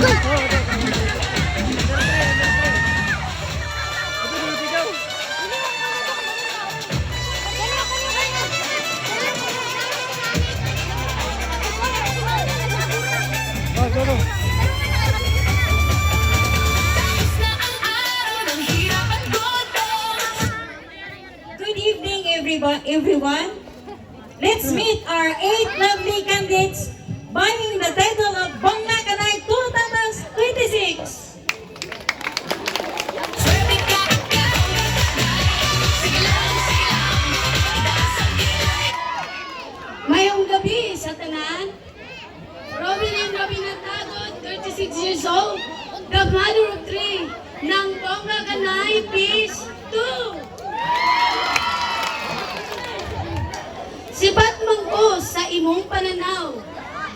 Good evening, everyone. Let's meet our 8 lovely candidates vying the title of Bongga Kanay 2026. Mayong gabi sa tanan. Robin and Robin Tagot, 36 years old, the mother of 3 ng Bongga Kanay Phase 2. Sibat man ko sa imong pananaw,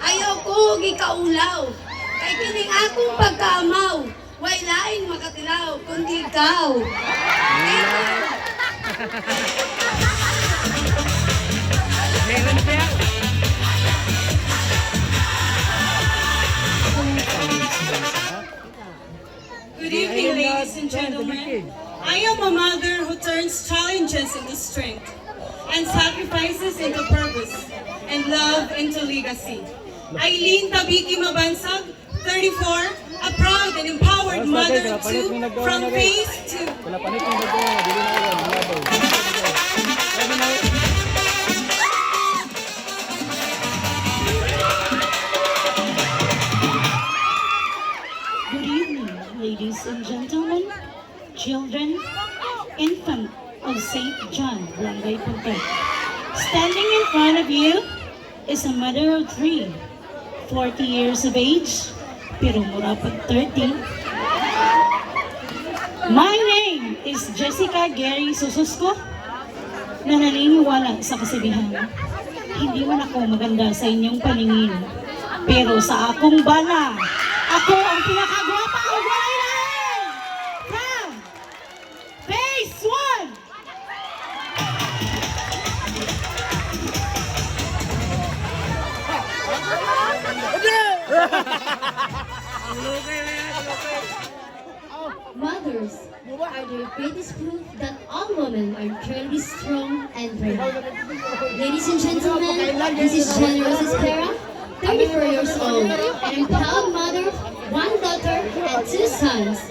ayaw ko gikaulaw, kay kining akong pagkaamaw, way lain makatilaw, kundi ikaw. Good evening, ladies and gentlemen. I am a mother who turns challenges into strength and sacrifices into purpose, and love into legacy. Eileen Tabiki Mabansag, 34, a proud and empowered mother of 2 from Phase 2. Good evening, ladies and gentlemen, children, infant of St. John, Barangay Punta. Standing in front of you is a mother of 3, 40 years of age, pero mura pag 30. My name is Jessica Gary Sususco, na naniniwala sa kasabihan. Hindi man ako maganda sa inyong paningin, pero sa akong bala, ako ang pinakagwapa ang walay lain! From Phase 1! Mothers are the greatest proof that all women are truly strong and brave. Ladies and gentlemen, this is Generosa Espera, 34 years old, and I'm proud mother of 1 daughter and 2 sons,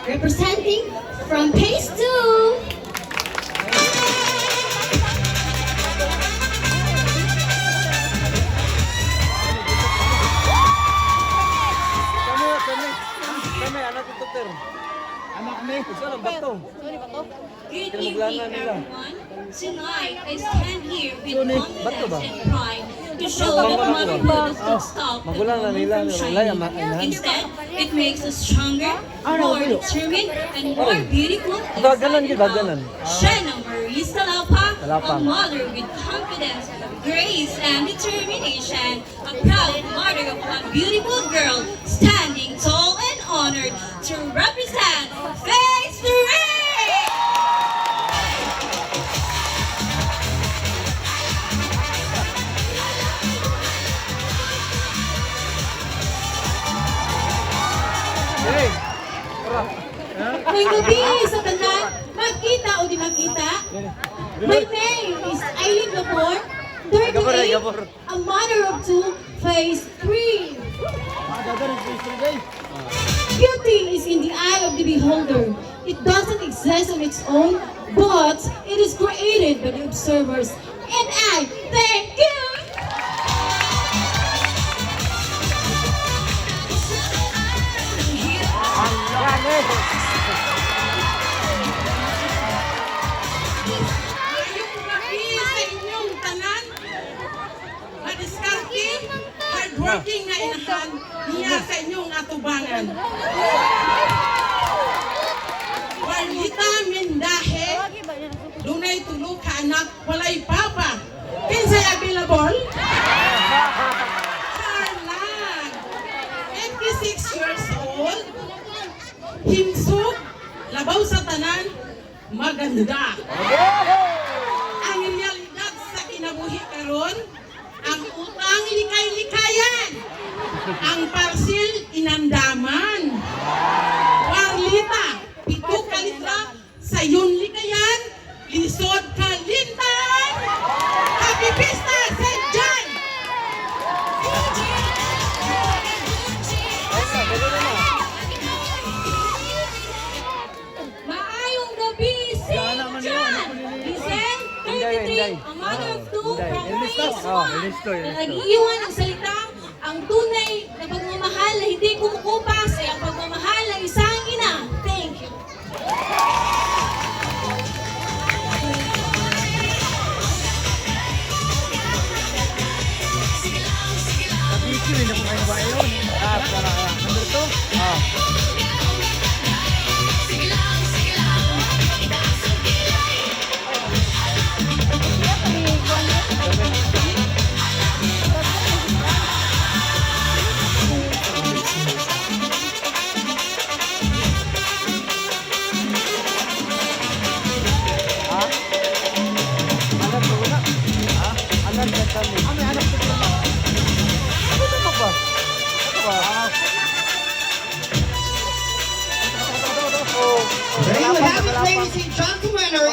representing from Phase 2. Good evening, everyone. Tonight, I stand here with confidence and pride to show that motherhood does not stop at the moment from shining. Instead, it makes us stronger, more determined, and more beautiful inside. Shena Marisa Laupa, a mother with confidence, grace, and determination, a proud mother of a beautiful girl, standing tall and honored to represent Phase 3! May gabi sa tanan, magkita o di magkita. My name is Eileen Gabor, 38, a mother of 2, Phase 3. Beauty is in the eye of the beholder. It doesn't exist on its own, but it is created by the observers. And I thank you! Ngayong gabi sa inyong tanan, madiskarte, hardworking na inahan niya sa inyong atubangan. Walita mindahe, dunay tulo ka anak, walay papa. Kinsay available? Carlan, 86 years old, himsog, labaw sa tanan, maganda. Ang realidad sa kinabuhi karon, ang utang likay-likayan. ang parsil inamdaman. Warlita, pito ka litra, sayon likayan, lisod ka lintan. Happy Pista, St. John! Maayong gabi, St. John! Listen, 33, a mother of two from Greece. Nag-iiwan ang salitang ang tunay na pagmamahal na hindi kumukupas ay ang pagmamahal ng isang ina. Thank you. There you have it, ladies and gentlemen. Our